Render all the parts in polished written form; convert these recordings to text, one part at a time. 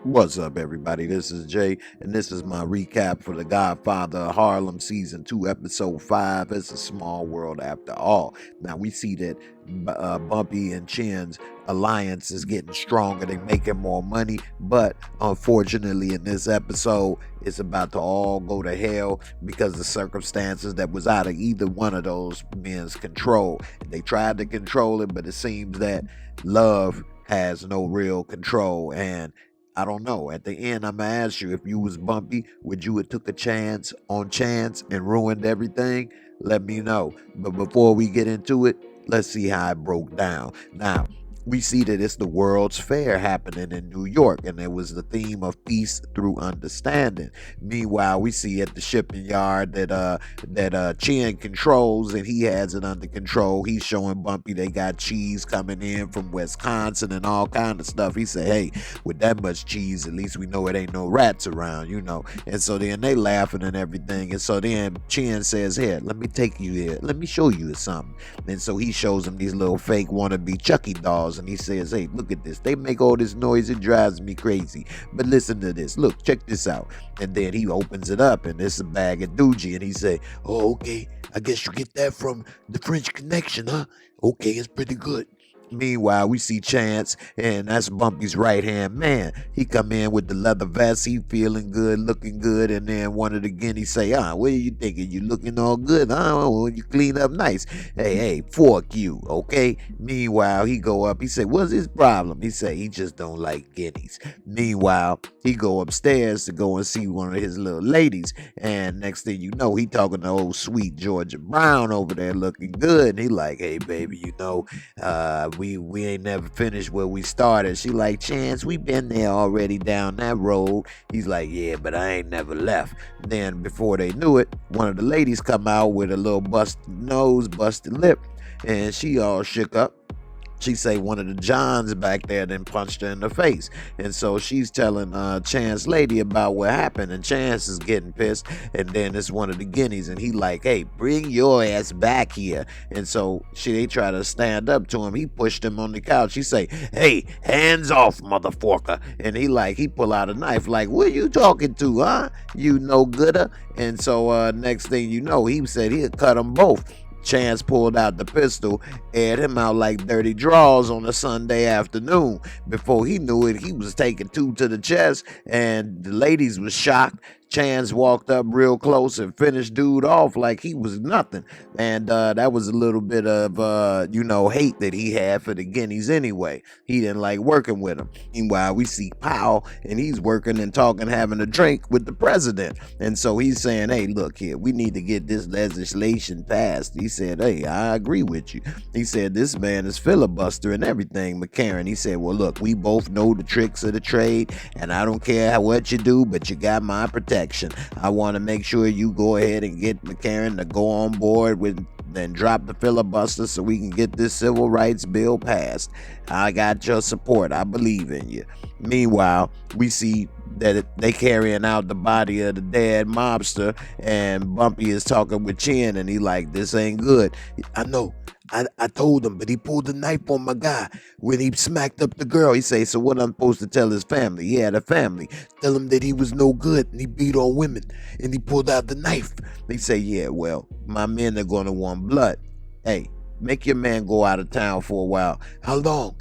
What's up, everybody? This is Jay, and this is my recap for The Godfather Harlem Season 2, Episode 5. It's a small world after all. Now, we see that Bumpy and Chin's alliance is getting stronger. They're making more money, but unfortunately, in this episode, it's about to all go to hell because the circumstances that was out of either one of those men's control. They tried to control it, but it seems that love has no real control, and I don't know. At the end, I'm gonna ask you, if you was Bumpy, would you have took a chance on Chance and ruined everything? Let me know. But before we get into it, let's see how it broke down. Now, we see that it's the World's Fair happening in New York, and it was the theme of peace through understanding. Meanwhile, we see at the shipping yard that Chin controls, and he has it under control. He's showing Bumpy they got cheese coming in from Wisconsin and all kind of stuff. He said, "Hey, with that much cheese, at least we know it ain't no rats around, you know." And so then they laughing and everything. And so then Chin says, "Here, let me take you here. Let me show you something." And so he shows him these little fake wannabe Chucky dolls, and he says, "Hey, look at this. They make all this noise. It drives me crazy. But listen to this. Look, check this out." And then he opens it up, and it's a bag of doogie, and he say, "Oh, okay. I guess you get that from the French Connection, huh? Okay, it's pretty good." Meanwhile, we see Chance, and that's Bumpy's right-hand man. He come in with the leather vest. He feeling good, looking good, and then one of the guineas say, what are you thinking? You looking all good? Well, you clean up nice. Hey, fuck you, okay?" Meanwhile, he go up. He say, "What's his problem?" He say, "He just don't like guineas." Meanwhile, he go upstairs to go and see one of his little ladies, and next thing you know, he talking to old sweet Georgia Brown over there looking good. And he like, "Hey, baby, we ain't never finished where we started." She like, "Chance, we been there already down that road." He's like, "Yeah, but I ain't never left." Then before they knew it, one of the ladies come out with a little busted nose, busted lip, and she all shook up. She say one of the Johns back there then punched her in the face. And so she's telling Chance lady about what happened, and Chance is getting pissed. And then it's one of the guineas, and he like, "Hey, bring your ass back here." And so they try to stand up to him. He pushed him on the couch. He say, "Hey, hands off, motherfucker." And he pull out a knife like, "What you talking to, huh? You no gooder." And so next thing you know, he said he'd cut them both. Chance pulled out the pistol, aired him out like dirty draws on a Sunday afternoon. Before he knew it, he was taking two to the chest, and the ladies was shocked. Chance walked up real close and finished dude off like he was nothing. And that was a little bit of, hate that he had for the guineas anyway. He didn't like working with him. Meanwhile, we see Powell, and he's working and talking, having a drink with the president. And so he's saying, "Hey, look here, we need to get this legislation passed." He said, "Hey, I agree with you." He said, "This man is filibuster and everything, McCarran." He said, "Well, look, we both know the tricks of the trade, and I don't care what you do, but you got my protection. I want to make sure you go ahead and get McCarran to go on board with then drop the filibuster so we can get this civil rights bill passed. I got your support. I believe in you." Meanwhile, we see that they carrying out the body of the dead mobster, and Bumpy is talking with Chin, and he like, "This ain't good." "I know. I told him, but he pulled the knife on my guy when he smacked up the girl." He say, "So what I'm supposed to tell his family?" He had a family. "Tell him that he was no good and he beat on women and he pulled out the knife." They say, "Yeah, well, my men are going to want blood. Hey, make your man go out of town for a while." "How long?"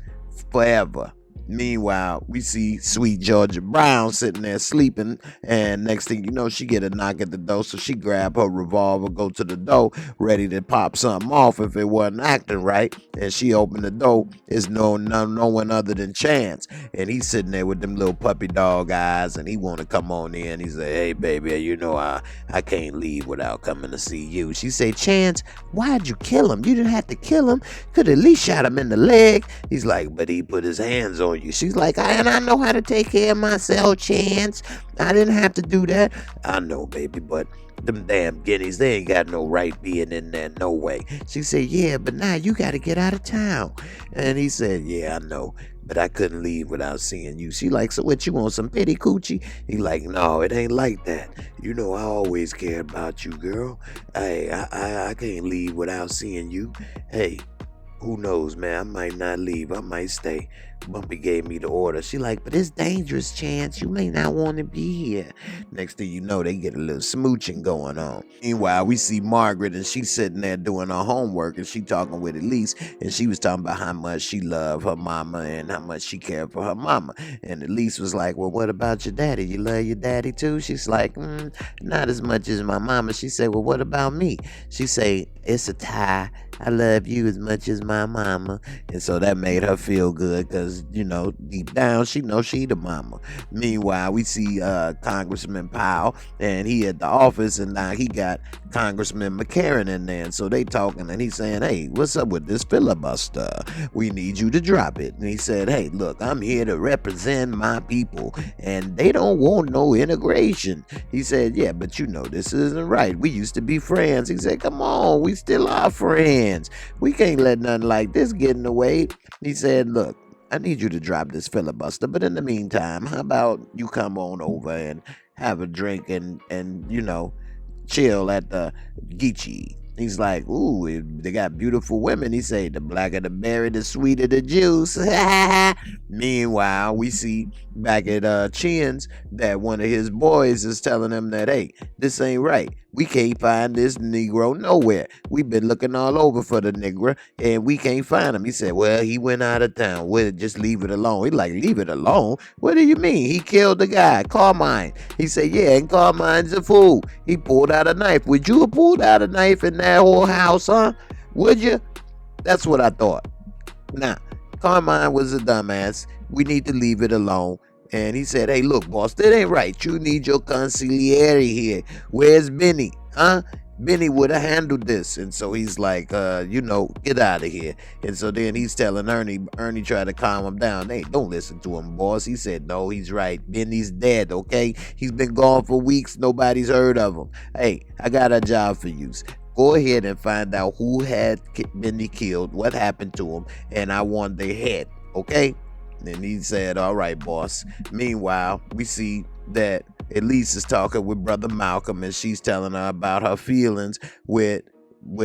"Forever." Meanwhile, we see sweet Georgia Brown sitting there sleeping, and next thing you know, she get a knock at the door, so she grab her revolver, go to the door, ready to pop something off if it wasn't acting right. And she opened the door. It's no one other than Chance, and he's sitting there with them little puppy dog eyes, and he want to come on in. He say, "Hey, baby, I can't leave without coming to see you." She say, "Chance, why'd you kill him? You didn't have to kill him. Could at least shot him in the leg." He's like, "But he put his hands on you." She's like, I know how to take care of myself, Chance. I didn't have to do that." "I know, baby, but them damn guineas, they ain't got no right being in there, no way." She said, "Yeah, but now you got to get out of town." And he said, "Yeah, I know, but I couldn't leave without seeing you." She like, "So what, you want some pity coochie?" He like, "No, it ain't like that. You know I always cared about you, girl. I can't leave without seeing you. Hey, who knows, man? I might not leave. I might stay. Bumpy gave me the order. She like, but it's dangerous, Chance. You may not want to be here. Next thing you know, they get a little smooching going on. Meanwhile, we see Margaret, and she's sitting there doing her homework, and she talking with Elise, and she was talking about how much she loved her mama and how much she cared for her mama. And Elise was like, well, what about your daddy? You love your daddy too? She's like, not as much as my mama. She said, well, what about me? She say, it's a tie. I love you as much as my mama. And so that made her feel good because, deep down, she knows she the mama. Meanwhile, we see Congressman Powell, and he at the office, and now he got Congressman McCarran in there. And so they talking, and he's saying, hey, what's up with this filibuster? We need you to drop it. And he said, hey, look, I'm here to represent my people, and they don't want no integration. He said, yeah, but this isn't right. We used to be friends. He said, come on, we still are friends. We can't let nothing like this get in the way. He said, look, I need you to drop this filibuster, but in the meantime, how about you come on over and have a drink and chill at the Geechee? He's like, ooh, they got beautiful women. He say, the blacker the berry, the sweeter the juice. Meanwhile, we see back at Chin's that one of his boys is telling him that, hey, this ain't right. We can't find this Negro nowhere. We've been looking all over for the Negro, and we can't find him. He said, well, he went out of town. Well, just leave it alone. He like, leave it alone? What do you mean? He killed the guy, Carmine. He said, yeah, and Carmine's a fool. He pulled out a knife. Would you have pulled out a knife in that whole house, huh? Would you? That's what I thought. Now, Carmine was a dumbass. We need to leave it alone. And he said, hey, look, boss, that ain't right. You need your consigliere here. Where's Benny? Huh? Benny would have handled this. And so he's like, get out of here. And so then he's telling Ernie. Ernie tried to calm him down. Hey, don't listen to him, boss. He said, no, he's right. Benny's dead, okay? He's been gone for weeks. Nobody's heard of him. Hey, I got a job for you. Go ahead and find out who had Benny killed, what happened to him, and I want their head, okay? And he said, all right, boss. Meanwhile, we see that Elise is talking with Brother Malcolm, and she's telling her about her feelings with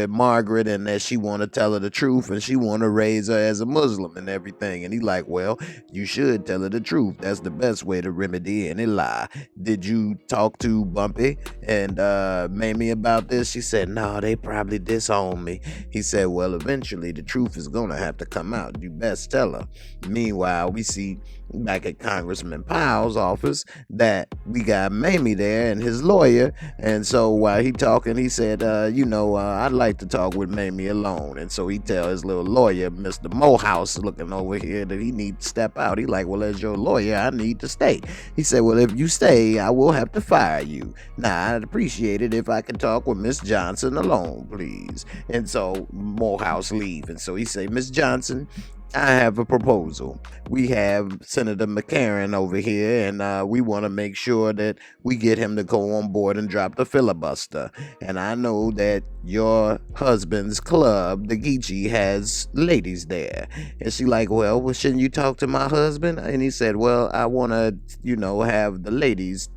Margaret, and that she want to tell her the truth, and she want to raise her as a Muslim and everything. And he like, well, you should tell her the truth. That's the best way to remedy any lie. Did you talk to Bumpy and Mamie about this? She said, no, they probably disown me. He said, well, eventually the truth is gonna have to come out. You best tell her. Meanwhile, we see back at Congressman Powell's office that we got Mamie there and his lawyer. And so while he talking, he said, I'd like to talk with Mamie alone. And so he tell his little lawyer, Mr. Morehouse, looking over here, that he need to step out. He like, well, as your lawyer, I need to stay. He said, well, if you stay, I will have to fire you. Now, I'd appreciate it if I could talk with Miss Johnson alone, please. And so Morehouse leave. And so he say, Miss Johnson, I have a proposal. We have Senator McCarran over here, and we want to make sure that we get him to go on board and drop the filibuster. And I know that your husband's club, the Geechee, has ladies there. And she like, well, shouldn't you talk to my husband? And he said, well, I want to, have the ladies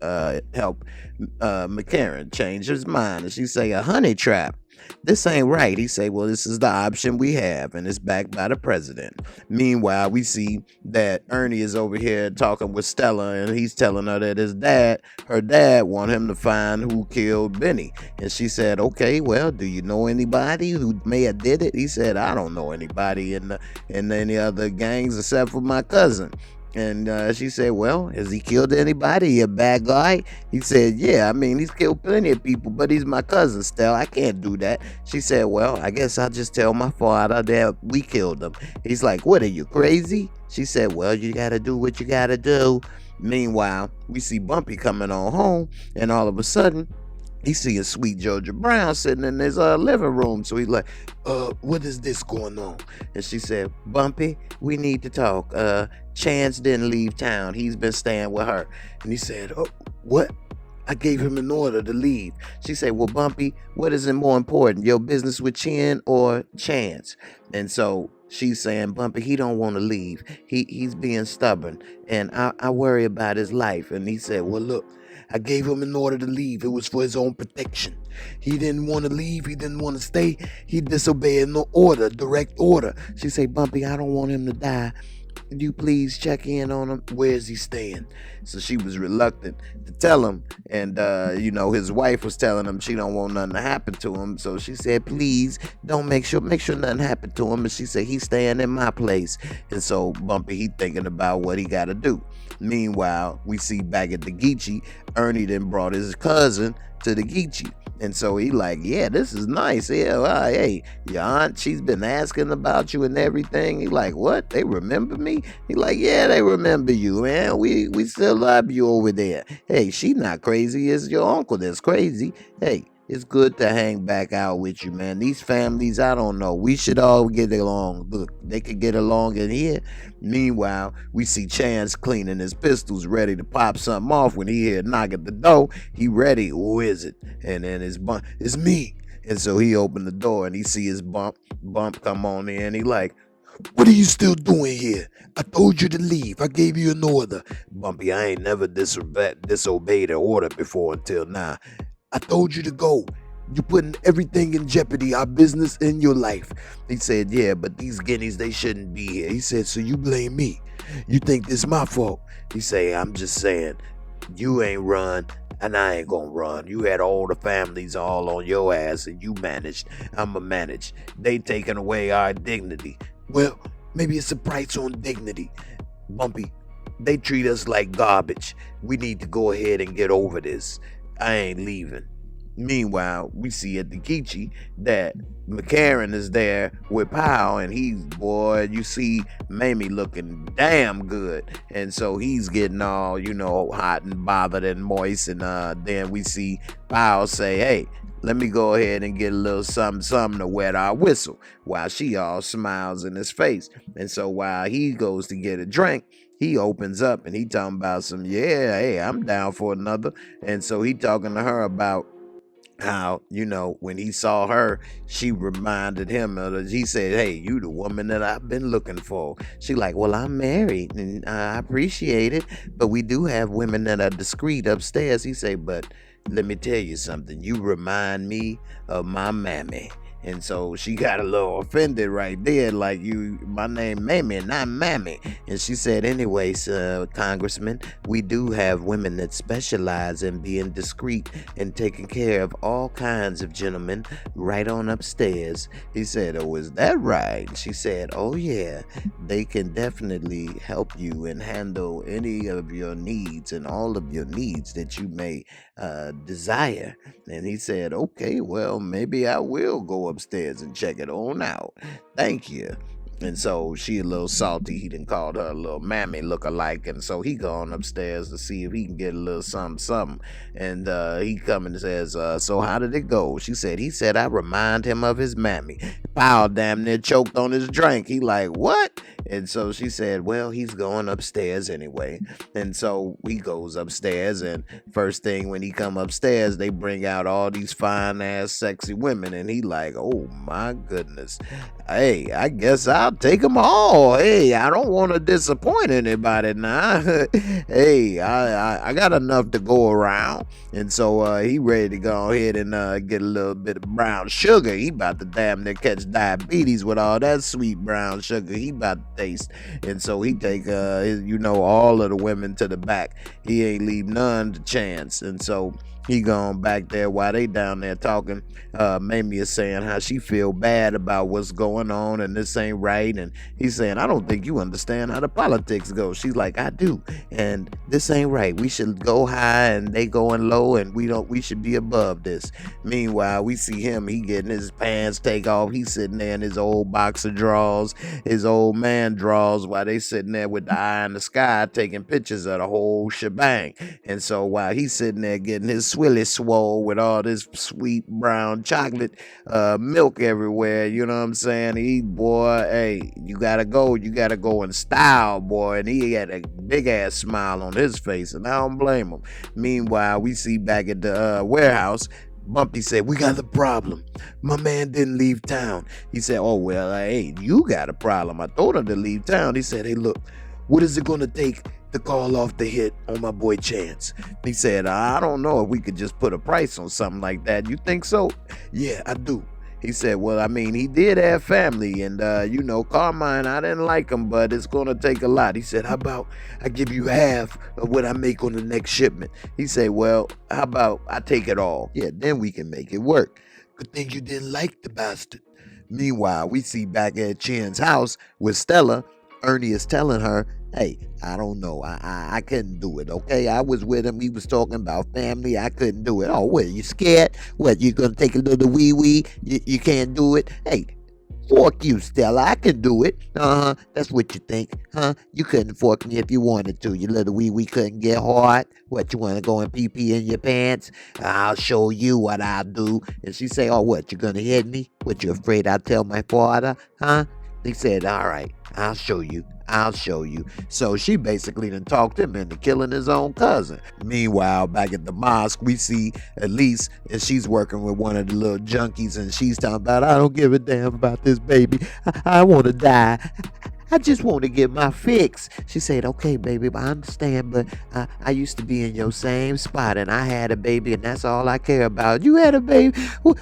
help McCarran change his mind. And she say, a honey trap. This ain't right. He say, well, this is the option we have, and it's backed by the president. Meanwhile, we see that Ernie is over here talking with Stella, and he's telling her that her dad want him to find who killed Benny. And she said, okay, well, do you know anybody who may have did it? He said, I don't know anybody in any other gangs except for my cousin. And she said, well, has he killed anybody? A bad guy? He said, yeah, he's killed plenty of people, but he's my cousin still. I can't do that. She said, well, I guess I'll just tell my father that we killed him. He's like, what, are you crazy? She said, well, you got to do what you got to do. Meanwhile, we see Bumpy coming on home, and all of a sudden, he see a sweet Georgia Brown sitting in his living room. So he's like, what is this going on? And she said, Bumpy, we need to talk. Chance didn't leave town. He's been staying with her. And he said, oh, what? I gave him an order to leave. She said, well, Bumpy, what is it more important, your business with Chin or Chance? And so she's saying, Bumpy, he don't want to leave. He's being stubborn, and I worry about his life. And he said, well, look, I gave him an order to leave. It was for his own protection. He didn't want to leave. He didn't want to stay. He disobeyed no order, direct order. She said, Bumpy, I don't want him to die. Could you please check in on him? Where is he staying? So she was reluctant to tell him. And, his wife was telling him she don't want nothing to happen to him. So she said, please don't make sure nothing happened to him. And she said, he's staying in my place. And so Bumpy, he thinking about what he got to do. Meanwhile, we see back at the Geechee, Ernie then brought his cousin to the Geechee. And so he like, yeah, this is nice. Yeah, well, hey, your aunt, she's been asking about you and everything. He like, what? They remember me? He like, yeah, they remember you, man. We still love you over there. Hey, she not crazy. It's your uncle that's crazy. Hey, it's good to hang back out with you, man. These families, I don't know. We should all get along. Look, they could get along in here. Meanwhile, we see Chance cleaning his pistols, ready to pop something off. When he hear a knock at the door, he ready. Who is it? And then it's me. And so he opened the door and he see his bump come on in. He like, what are you still doing here? I told you to leave. I gave you an order. Bumpy, I ain't never disobeyed an order before until now. I told you to go. You're putting everything in jeopardy, our business and your life. He said, yeah, but these guineas, they shouldn't be here. He said, so you blame me. You think this is my fault. He said, I'm just saying, you ain't run and I ain't gonna run. You had all the families all on your ass and you managed. I'ma manage. They taking away our dignity. Well, maybe it's a price on dignity. Bumpy, they treat us like garbage. We need to go ahead and get over this. I ain't leaving. Meanwhile, we see at the Geechee that McCarran is there with Powell, and you see Mamie looking damn good. And so he's getting all, hot and bothered and moist. And then we see Powell say, hey, let me go ahead and get a little something to wet our whistle, while she all smiles in his face. And so while he goes to get a drink, he opens up and he talking about hey, I'm down for another. And so he talking to her about how, when he saw her, she reminded him of, he said, hey, you the woman that I've been looking for. She like, well, I'm married and I appreciate it, but we do have women that are discreet upstairs. He say, but let me tell you something. You remind me of my mammy. And so she got a little offended right there, like, my name Mammy, not Mammy. And she said, anyways, Congressman, we do have women that specialize in being discreet and taking care of all kinds of gentlemen right on upstairs. He said, oh, is that right? She said, oh, yeah, they can definitely help you and handle any of your needs and all of your needs that you may desire. And he said, okay, well, maybe I will go upstairs and check it on out. Thank you. And so she a little salty. He done called her a little mammy look-alike. And so he gone upstairs to see if he can get a little something. And he come and says, so how did it go? She said, he said, I remind him of his mammy. Powell damn near choked on his drink. He like, what? And so she said, well, he's going upstairs anyway. And so he goes upstairs, and first thing when he come upstairs, they bring out all these fine-ass sexy women. And he like, oh, my goodness. Hey, I guess I'll take them all. Hey, I don't want to disappoint anybody now. Hey, I got enough to go around. And so he ready to go ahead and get a little bit of brown sugar. He about to damn near catch diabetes with all that sweet brown sugar he about to taste. And so he take all of the women to the back. He ain't leave none to chance. And so he gone back there while they down there talking. Mamie is saying how she feel bad about what's going on and this ain't right. And he's saying, I don't think you understand how the politics go. She's like, I do. And this ain't right. We should go high and they going low, and we should be above this. Meanwhile, we see him, he getting his pants take off. He's sitting there in his old boxer drawers, his old man drawers, while they sitting there with the eye in the sky taking pictures of the whole shebang. And so while he's sitting there getting his swilly swole with all this sweet brown chocolate milk everywhere, you know what I'm saying? Boy, hey, you gotta go in style, boy. And he had a big ass smile on his face, and I don't blame him. Meanwhile, we see back at the warehouse, Bumpy said, we got a problem. My man didn't leave town. He said, oh, well, hey, you got a problem. I told him to leave town. He said, hey, look, what is it going to take to call off the hit on my boy Chance? He said, I don't know if we could just put a price on something like that. You think so? Yeah, I do. He said, well, I mean, he did have family, and, Carmine, I didn't like him, but it's going to take a lot. He said, how about I give you half of what I make on the next shipment? He said, well, how about I take it all? Yeah, then we can make it work. Good thing you didn't like the bastard. Meanwhile, we see back at Chen's house with Stella. Ernie is telling her, hey, I don't know. I couldn't do it, okay? I was with him. He was talking about family. I couldn't do it. Oh, what, you scared? What, you gonna take a little wee-wee? You can't do it? Hey, fork you, Stella. I can do it. Uh-huh. That's what you think, huh? You couldn't fork me if you wanted to. Your little wee-wee couldn't get hard. What, you want to go and pee-pee in your pants? I'll show you what I'll do. And she say, oh, what, you gonna hit me? What, you afraid I'll tell my father? Huh? He said, all right, I'll show you. I'll show you. So she basically done talked him into killing his own cousin. Meanwhile, back at the mosque, we see Elise, and she's working with one of the little junkies, and she's talking about, I don't give a damn about this baby. I want to die. I just want to get my fix. She said, okay, baby, I understand, but I used to be in your same spot, and I had a baby, and that's all I care about. You had a baby?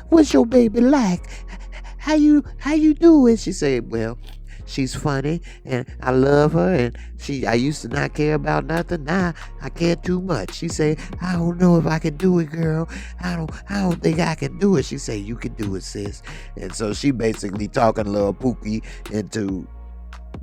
What's your baby like? How you do it? She said, well, she's funny, and I love her, and I used to not care about nothing. Now I care too much. She said, I don't know if I can do it, girl. I don't think I can do it. She said, you can do it, sis. And so she basically talking little Pookie into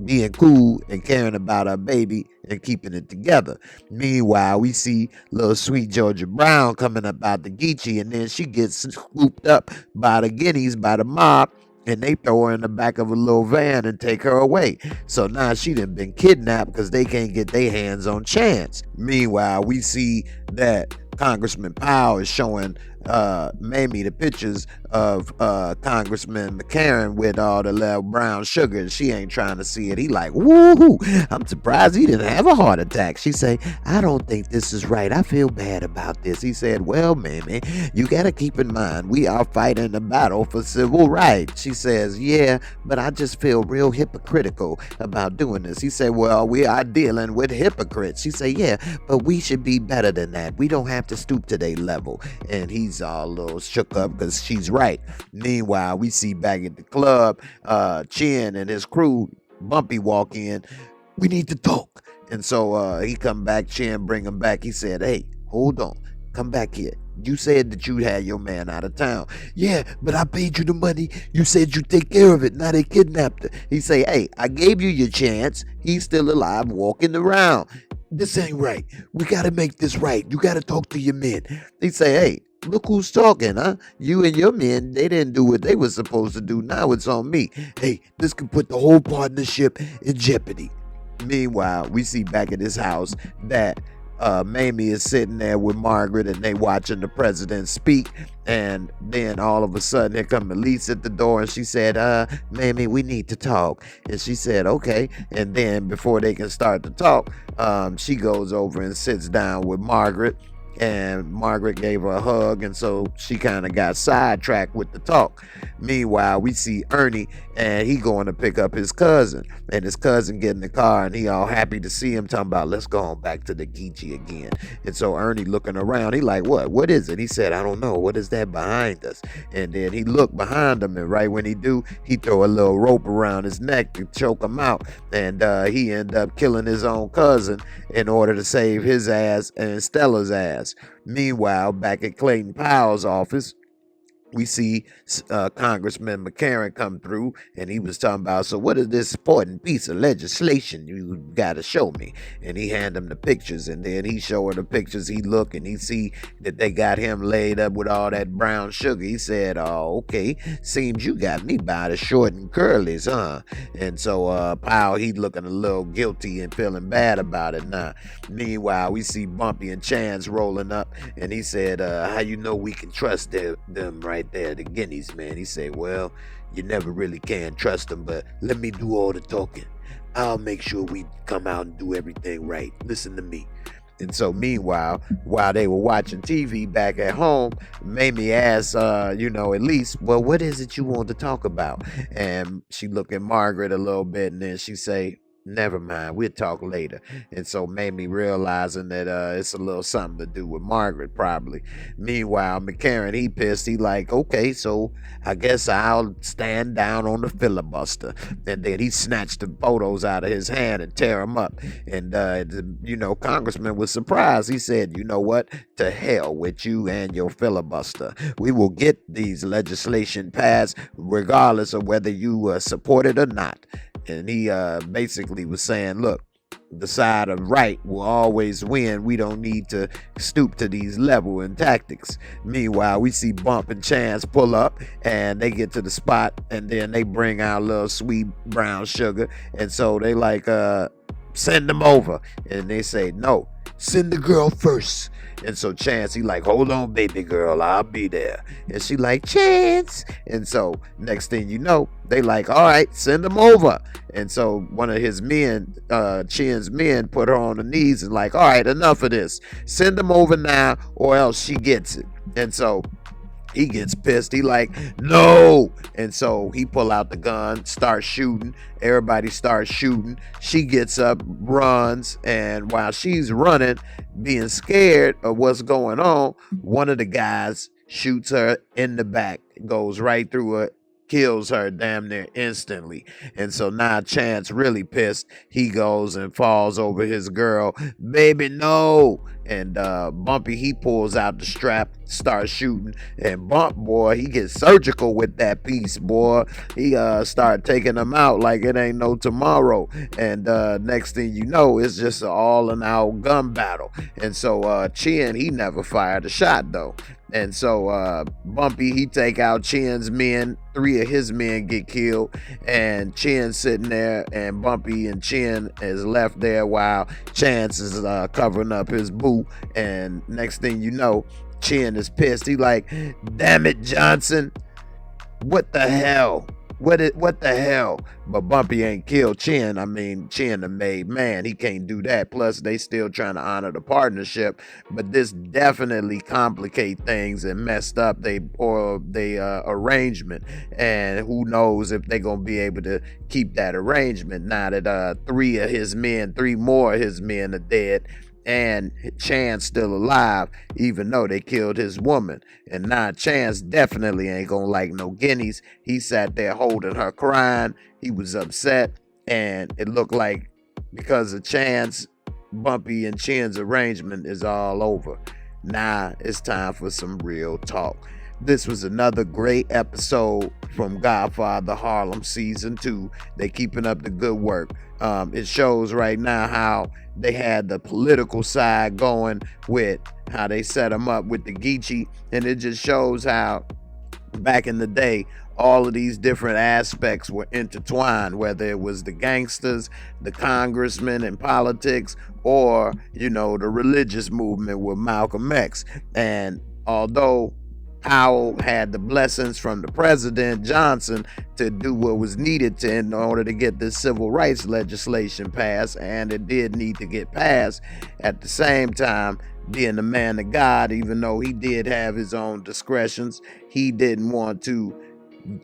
being cool and caring about her baby and keeping it together. Meanwhile, we see little sweet Georgia Brown coming up out the Geechee, and then she gets scooped up by the Guineas, by the mob, and they throw her in the back of a little van and take her away. So now she done been kidnapped because they can't get their hands on Chance. Meanwhile, we see that Congressman Powell is showing Mamie the pictures of Congressman McCarran with all the little brown sugar, and she ain't trying to see it. He like, woohoo, I'm surprised he didn't have a heart attack. She say, I don't think this is right. I feel bad about this. He said, well, Mamie, you gotta keep in mind, we are fighting a battle for civil rights. She says, yeah, but I just feel real hypocritical about doing this. He said, well, we are dealing with hypocrites. She say, yeah, but we should be better than that. We don't have to stoop to their level. And he's all a little shook up because she's right. Meanwhile, we see back at the club, Chin and his crew, Bumpy, walk in. We need to talk. And so he come back, Chin bring him back. He said, hey, hold on, come back here. You said that you had your man out of town. Yeah, but I paid you the money. You said you take care of it. Now they kidnapped her. He say, hey, I gave you your chance. He's still alive, walking around. This ain't right. We got to make this right. You got to talk to your men. They say, hey, look who's talking, huh? You and your men, they didn't do what they were supposed to do. Now it's on me. Hey, this could put the whole partnership in jeopardy. Meanwhile, we see back at his house that Mamie is sitting there with Margaret, and they watching the president speak. And then all of a sudden, here come Elise at the door, and she said, Mamie, we need to talk. And she said, okay. And then before they can start to talk, she goes over and sits down with Margaret. And Margaret gave her a hug, and so she kind of got sidetracked with the talk. Meanwhile, we see Ernie, and he going to pick up his cousin, and his cousin get in the car, and he all happy to see him, talking about, let's go on back to the Geechee again. And so Ernie looking around, he like, what is it? He said, I don't know, what is that behind us? And then he looked behind him, and right when he do, he throw a little rope around his neck to choke him out, and he end up killing his own cousin in order to save his ass and Stella's ass. Meanwhile, back at Clayton Powell's office, we see Congressman McCarran come through, and he was talking about, so what is this important piece of legislation you got to show me? And he hand him the pictures, and then he show her the pictures. He look, and he see that they got him laid up with all that brown sugar. He said, oh, okay, seems you got me by the short and curlies, huh? And so Powell, he looking a little guilty and feeling bad about it now. Meanwhile, we see Bumpy and Chance rolling up, and he said, how you know we can trust them right there, the Guineas, man? He said, well, you never really can trust them, but let me do all the talking. I'll make sure we come out and do everything right. Listen to me. And so meanwhile, while they were watching TV back at home, Mamie asked, Elise, well, what is it you want to talk about? And she looked at Margaret a little bit, and then she say, Never mind, we'll talk later. And so made me realizing that it's a little something to do with Margaret, probably. Meanwhile, McCarran, he pissed. He like, okay, so I guess I'll stand down on the filibuster. And then he snatched the photos out of his hand and tear them up. And Congressman was surprised. He said, you know what? To hell with you and your filibuster. We will get these legislation passed regardless of whether you support it or not. And he basically was saying, look, the side of right will always win. We don't need to stoop to these level and tactics. Meanwhile, we see Bump and Chance pull up and they get to the spot and then they bring out a little sweet brown sugar. And so they like, send them over. And they say, no, send the girl first. And so Chance, he like, hold on, baby girl, I'll be there. And she like, Chance. And so next thing you know, they like, all right, send them over. And so one of his men, Chin's men, put her on the knees and like, all right, enough of this. Send them over now or else she gets it. And so he gets pissed. He like, no. And so he pull out the gun, starts shooting. Everybody starts shooting. She gets up, runs, and while she's running, being scared of what's going on, one of the guys shoots her in the back, goes right through her, kills her damn near instantly. And so now Chance really pissed. He goes and falls over his girl. Baby, no. And Bumpy, he pulls out the strap, starts shooting. And Bump, boy, he gets surgical with that piece, boy. He start taking them out like it ain't no tomorrow. And next thing you know, it's just an all-in-out gun battle. And so Chin, he never fired a shot, though. And so Bumpy, he take out Chin's men. 3 of his men get killed. And Chin's sitting there. And Bumpy and Chin is left there while Chance is covering up his boo. And next thing you know, Chin is pissed. He like, damn it, Johnson. What the hell? What the hell? But Bumpy ain't killed Chin. I mean, Chin a made man. He can't do that. Plus, they still trying to honor the partnership. But this definitely complicate things and messed up they arrangement. And who knows if they gonna be able to keep that arrangement now that 3 more of his men are dead. And Chance still alive, even though they killed his woman. And now Chance definitely ain't gonna like no guineas. He sat there holding her crying. He was upset. And it looked like because of Chance, Bumpy and Chin's arrangement is all over. Now it's time for some real talk. This was another great episode from Godfather Harlem Season 2. They keeping up the good work. It shows right now how they had the political side going with how they set them up with the Geechee. And it just shows how back in the day, all of these different aspects were intertwined, whether it was the gangsters, the congressmen in politics, or, the religious movement with Malcolm X. And although Powell had the blessings from the president Johnson to do what was needed to in order to get this civil rights legislation passed, and it did need to get passed. At the same time, being the man of God, even though he did have his own discretions, he didn't want to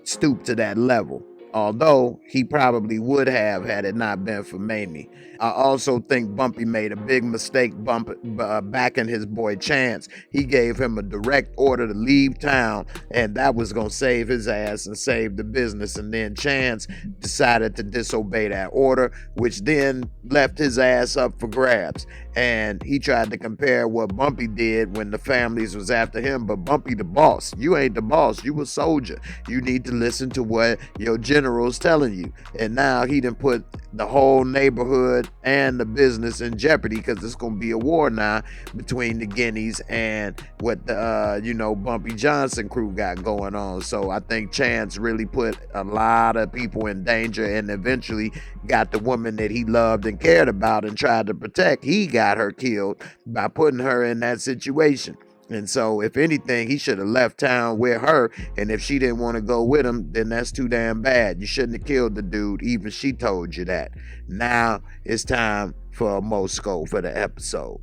stoop to that level. Although he probably would have had it not been for Mamie. I also think Bumpy made a big mistake backing his boy Chance. He gave him a direct order to leave town, and that was going to save his ass and save the business. And then Chance decided to disobey that order, which then left his ass up for grabs. And he tried to compare what Bumpy did when the families was after him. But Bumpy the boss. You ain't the boss. You a soldier. You need to listen to what your general's telling you. And now he done put the whole neighborhood and the business in jeopardy, because it's going to be a war now between the Guineas and what the Bumpy Johnson crew got going on. So I think Chance really put a lot of people in danger, and eventually got the woman that he loved and cared about and tried to protect. He got her killed by putting her in that situation. And so, if anything, he should have left town with her. And if she didn't want to go with him, then that's too damn bad. You shouldn't have killed the dude. Even she told you that. Now it's time for a Mosco for the episode.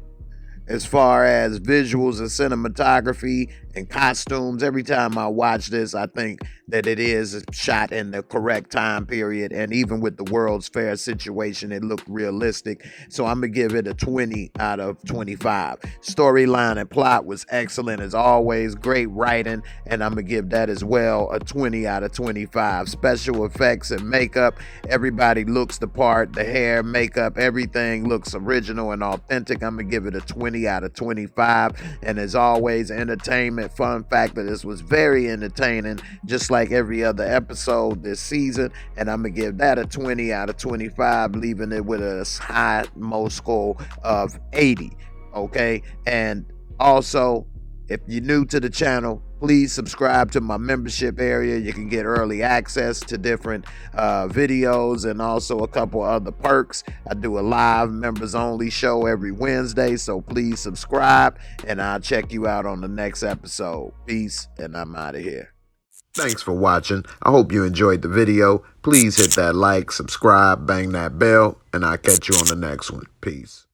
as far as visuals and cinematography and costumes. Every time I watch this, I think that it is shot in the correct time period. And even with the World's Fair situation, it looked realistic. So I'm going to give it a 20 out of 25. Storyline and plot was excellent as always. Great writing. And I'm going to give that as well a 20 out of 25. Special effects and makeup. Everybody looks the part. The hair, makeup, everything looks original and authentic. I'm going to give it a 20 out of 25. And as always, entertainment. Fun factor, this was very entertaining, just like every other episode this season. And I'm going to give that a 20 out of 25, leaving it with a high most score of 80. Okay. And also, if you're new to the channel, please subscribe to my membership area. You can get early access to different videos and also a couple other perks. I do a live members only show every Wednesday, so please subscribe and I'll check you out on the next episode. Peace, and I'm out of here. Thanks for watching. I hope you enjoyed the video. Please hit that like, subscribe, bang that bell, and I'll catch you on the next one. Peace.